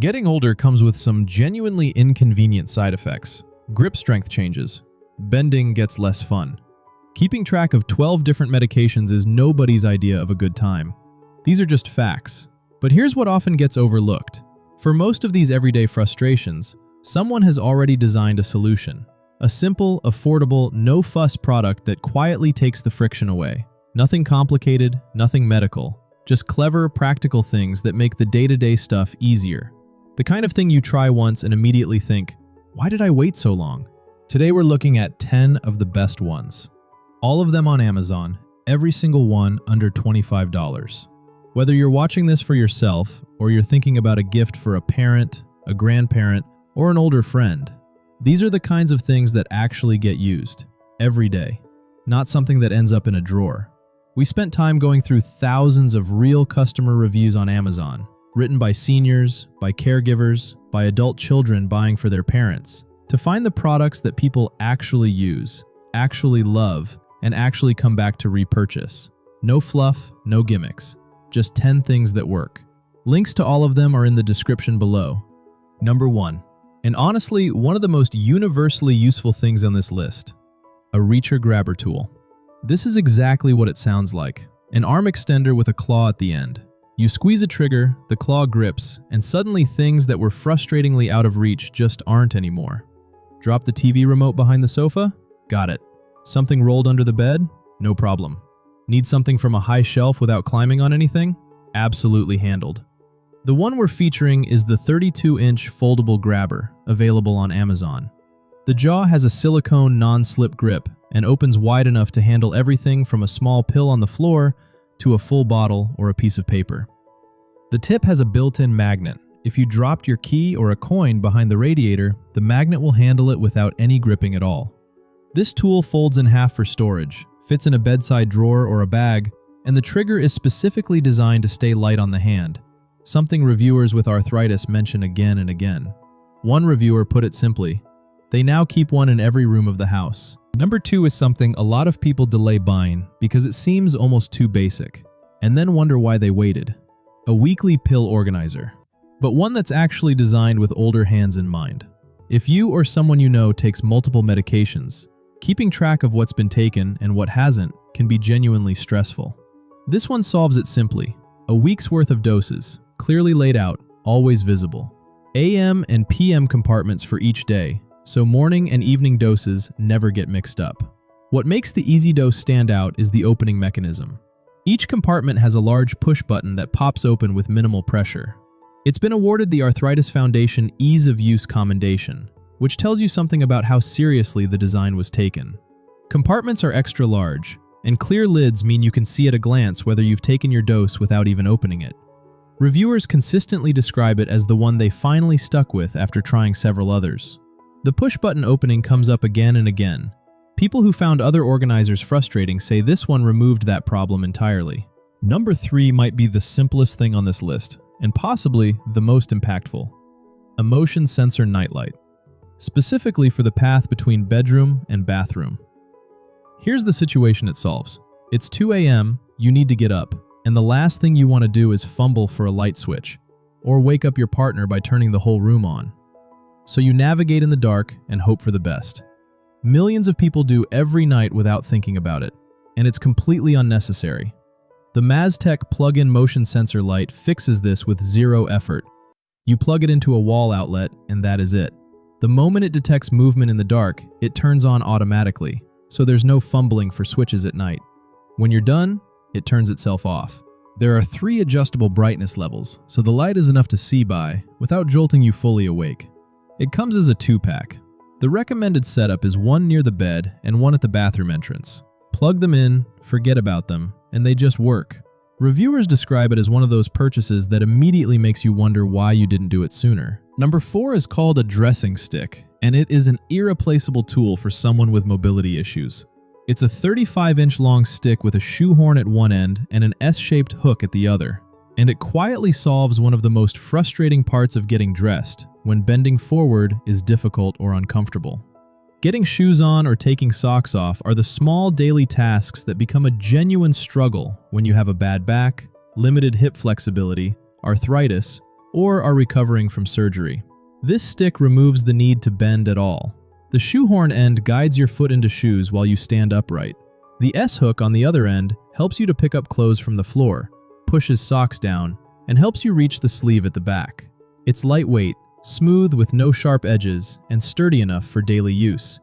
Getting older comes with some genuinely inconvenient side effects. Grip strength changes. Bending gets less fun. Keeping track of 12 different medications is nobody's idea of a good time. These are just facts. But here's what often gets overlooked. For most of these everyday frustrations, someone has already designed a solution. A simple, affordable, no-fuss product that quietly takes the friction away. Nothing complicated, nothing medical. Just clever, practical things that make the day-to-day stuff easier. The kind of thing you try once and immediately think, why did I wait so long? Today we're looking at 10 of the best ones. All of them on Amazon, every single one under $25. Whether you're watching this for yourself, or you're thinking about a gift for a parent, a grandparent, or an older friend, these are the kinds of things that actually get used, every day, not something that ends up in a drawer. We spent time going through thousands of real customer reviews on Amazon, written by seniors, by caregivers, by adult children buying for their parents, to find the products that people actually use, actually love, and actually come back to repurchase. No fluff, no gimmicks. Just 10 things that work. Links to all of them are in the description below. Number 1. And honestly, one of the most universally useful things on this list. A reacher grabber tool. This is exactly what it sounds like. An arm extender with a claw at the end. You squeeze a trigger, the claw grips, and suddenly things that were frustratingly out of reach just aren't anymore. Drop the TV remote behind the sofa? Got it. Something rolled under the bed? No problem. Need something from a high shelf without climbing on anything? Absolutely handled. The one we're featuring is the 32-inch foldable grabber, available on Amazon. The jaw has a silicone non-slip grip and opens wide enough to handle everything from a small pill on the floor to a full bottle or a piece of paper. The tip has a built-in magnet. If you dropped your key or a coin behind the radiator, the magnet will handle it without any gripping at all. This tool folds in half for storage, fits in a bedside drawer or a bag, and the trigger is specifically designed to stay light on the hand, something reviewers with arthritis mention again and again. One reviewer put it simply, they now keep one in every room of the house. Number 2 is something a lot of people delay buying because it seems almost too basic, and then wonder why they waited. A weekly pill organizer, but one that's actually designed with older hands in mind. If you or someone you know takes multiple medications, keeping track of what's been taken and what hasn't can be genuinely stressful. This one solves it simply. A week's worth of doses, clearly laid out, always visible. AM and PM compartments for each day, so morning and evening doses never get mixed up. What makes the Easy Dose stand out is the opening mechanism. Each compartment has a large push button that pops open with minimal pressure. It's been awarded the Arthritis Foundation Ease of Use Commendation, which tells you something about how seriously the design was taken. Compartments are extra large, and clear lids mean you can see at a glance whether you've taken your dose without even opening it. Reviewers consistently describe it as the one they finally stuck with after trying several others. The push-button opening comes up again and again. People who found other organizers frustrating say this one removed that problem entirely. Number 3 might be the simplest thing on this list, and possibly the most impactful. A motion sensor nightlight. Specifically for the path between bedroom and bathroom. Here's the situation it solves. It's 2 a.m., you need to get up, and the last thing you want to do is fumble for a light switch, or wake up your partner by turning the whole room on. So you navigate in the dark and hope for the best. Millions of people do every night without thinking about it, and it's completely unnecessary. The Maztec plug-in motion sensor light fixes this with zero effort. You plug it into a wall outlet, and that is it. The moment it detects movement in the dark, it turns on automatically, so there's no fumbling for switches at night. When you're done, it turns itself off. There are 3 adjustable brightness levels, so the light is enough to see by without jolting you fully awake. It comes as a 2-pack. The recommended setup is one near the bed and one at the bathroom entrance. Plug them in, forget about them, and they just work. Reviewers describe it as one of those purchases that immediately makes you wonder why you didn't do it sooner. Number 4 is called a dressing stick, and it is an irreplaceable tool for someone with mobility issues. It's a 35-inch long stick with a shoehorn at one end and an S-shaped hook at the other, and it quietly solves one of the most frustrating parts of getting dressed, when bending forward is difficult or uncomfortable. Getting shoes on or taking socks off are the small daily tasks that become a genuine struggle when you have a bad back, limited hip flexibility, arthritis, or are recovering from surgery. This stick removes the need to bend at all. The shoehorn end guides your foot into shoes while you stand upright. The S-hook on the other end helps you to pick up clothes from the floor, pushes socks down, and helps you reach the sleeve at the back. It's lightweight, smooth with no sharp edges, and sturdy enough for daily use.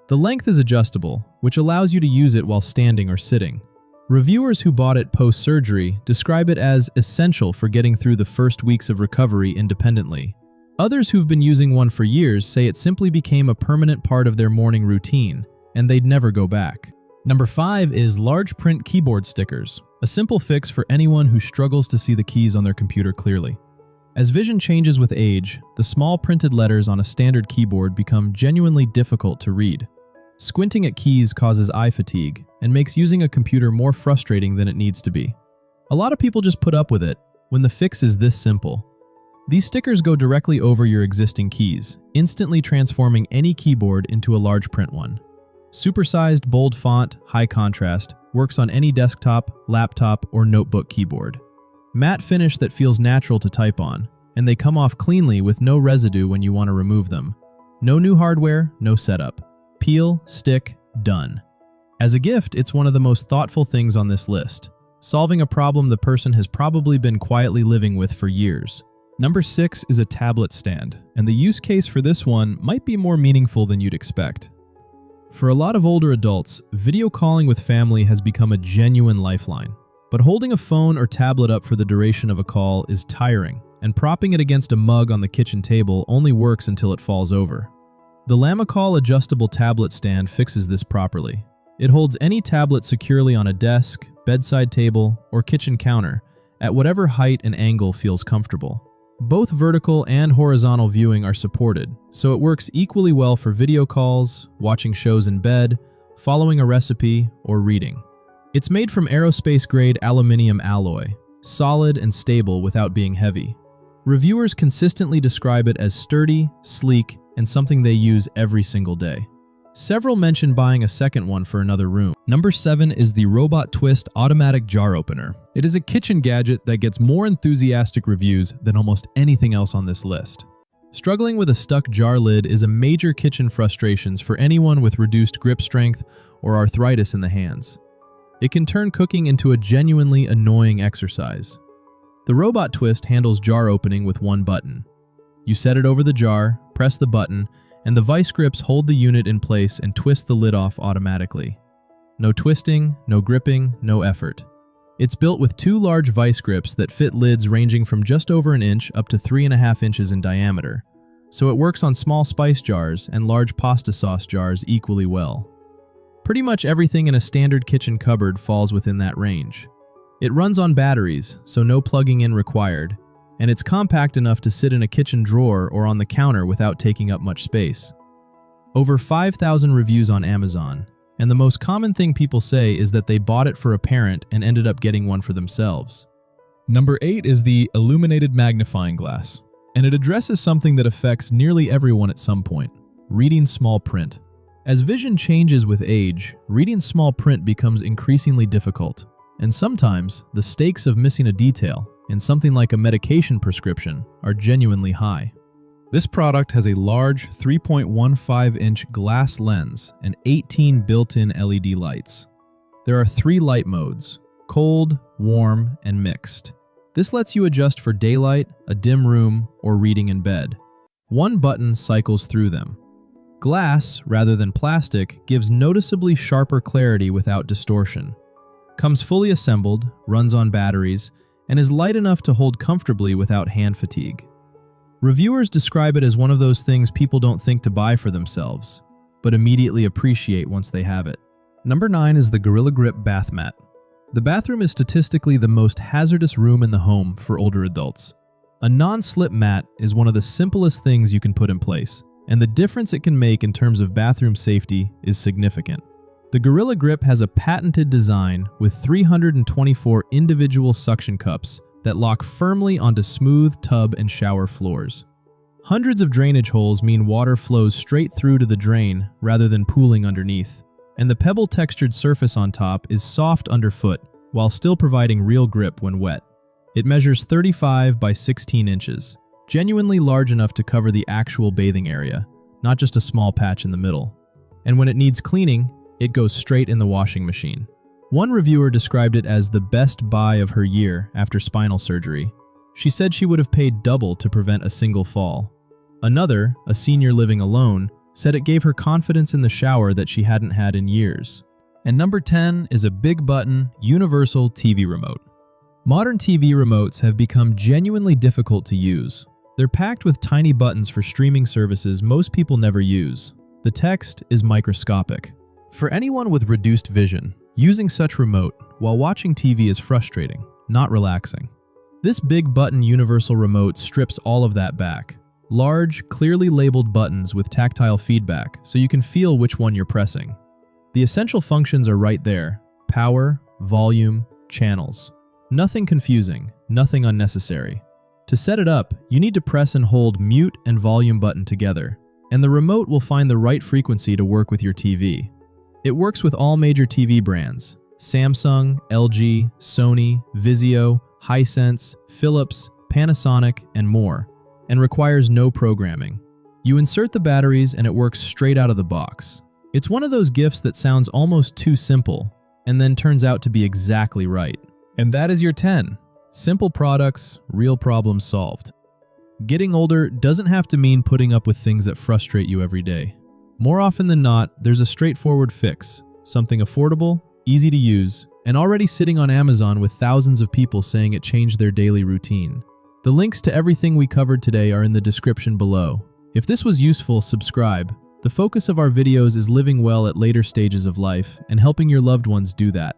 The length is adjustable, which allows you to use it while standing or sitting. Reviewers who bought it post-surgery describe it as essential for getting through the first weeks of recovery independently. Others who've been using one for years say it simply became a permanent part of their morning routine, and they'd never go back. Number 5 is large print keyboard stickers, a simple fix for anyone who struggles to see the keys on their computer clearly. As vision changes with age, the small printed letters on a standard keyboard become genuinely difficult to read. Squinting at keys causes eye fatigue and makes using a computer more frustrating than it needs to be. A lot of people just put up with it when the fix is this simple. These stickers go directly over your existing keys, instantly transforming any keyboard into a large print one. Supersized, bold font, high contrast, works on any desktop, laptop, or notebook keyboard. Matte finish that feels natural to type on, and they come off cleanly with no residue when you want to remove them. No new hardware, no setup. Peel, stick, done. As a gift, it's one of the most thoughtful things on this list, solving a problem the person has probably been quietly living with for years. Number 6 is a tablet stand, and the use case for this one might be more meaningful than you'd expect. For a lot of older adults, video calling with family has become a genuine lifeline. But holding a phone or tablet up for the duration of a call is tiring, and propping it against a mug on the kitchen table only works until it falls over. The Lamicall adjustable tablet stand fixes this properly. It holds any tablet securely on a desk, bedside table, or kitchen counter, at whatever height and angle feels comfortable. Both vertical and horizontal viewing are supported, so it works equally well for video calls, watching shows in bed, following a recipe, or reading. It's made from aerospace-grade aluminium alloy, solid and stable without being heavy. Reviewers consistently describe it as sturdy, sleek, and something they use every single day. Several mention buying a second one for another room. Number 7 is the Robotwist automatic jar opener. It is a kitchen gadget that gets more enthusiastic reviews than almost anything else on this list. Struggling with a stuck jar lid is a major kitchen frustrations for anyone with reduced grip strength or arthritis in the hands. It can turn cooking into a genuinely annoying exercise. The Robotwist handles jar opening with one button. You set it over the jar, press the button, and the vice grips hold the unit in place and twist the lid off automatically. No twisting, no gripping, no effort. It's built with 2 large vice grips that fit lids ranging from just over an inch up to 3.5 inches in diameter, so it works on small spice jars and large pasta sauce jars equally well. Pretty much everything in a standard kitchen cupboard falls within that range. It runs on batteries, so no plugging in required, and it's compact enough to sit in a kitchen drawer or on the counter without taking up much space. Over 5,000 reviews on Amazon, and the most common thing people say is that they bought it for a parent and ended up getting one for themselves. Number 8 is the Illuminated magnifying glass, and it addresses something that affects nearly everyone at some point: reading small print. As vision changes with age, reading small print becomes increasingly difficult, and sometimes the stakes of missing a detail in something like a medication prescription are genuinely high. This product has a large 3.15-inch glass lens and 18 built-in LED lights. There are 3 light modes: cold, warm, and mixed. This lets you adjust for daylight, a dim room, or reading in bed. One button cycles through them. Glass, rather than plastic, gives noticeably sharper clarity without distortion. Comes fully assembled, runs on batteries, and is light enough to hold comfortably without hand fatigue. Reviewers describe it as one of those things people don't think to buy for themselves, but immediately appreciate once they have it. Number 9 is the Gorilla Grip bath mat. The bathroom is statistically the most hazardous room in the home for older adults. A non-slip mat is one of the simplest things you can put in place, and the difference it can make in terms of bathroom safety is significant. The Gorilla Grip has a patented design with 324 individual suction cups that lock firmly onto smooth tub and shower floors. Hundreds of drainage holes mean water flows straight through to the drain rather than pooling underneath, and the pebble-textured surface on top is soft underfoot while still providing real grip when wet. It measures 35 by 16 inches, genuinely large enough to cover the actual bathing area, not just a small patch in the middle. And when it needs cleaning, it goes straight in the washing machine. One reviewer described it as the best buy of her year after spinal surgery. She said she would have paid double to prevent a single fall. Another, a senior living alone, said it gave her confidence in the shower that she hadn't had in years. And number 10 is a big button, universal TV remote. Modern TV remotes have become genuinely difficult to use. They're packed with tiny buttons for streaming services most people never use. The text is microscopic. For anyone with reduced vision, using such remote while watching TV is frustrating, not relaxing. This big button universal remote strips all of that back. Large, clearly labeled buttons with tactile feedback so you can feel which one you're pressing. The essential functions are right there: power, volume, channels. Nothing confusing, nothing unnecessary. To set it up, you need to press and hold mute and volume button together, and the remote will find the right frequency to work with your TV. It works with all major TV brands: Samsung, LG, Sony, Vizio, Hisense, Philips, Panasonic, and more, and requires no programming. You insert the batteries and it works straight out of the box. It's one of those gifts that sounds almost too simple, and then turns out to be exactly right. And that is your 10. Simple products, real problems solved. Getting older doesn't have to mean putting up with things that frustrate you every day. More often than not, there's a straightforward fix, something affordable, easy to use, and already sitting on Amazon with thousands of people saying it changed their daily routine. The links to everything we covered today are in the description below. If this was useful, subscribe. The focus of our videos is living well at later stages of life and helping your loved ones do that.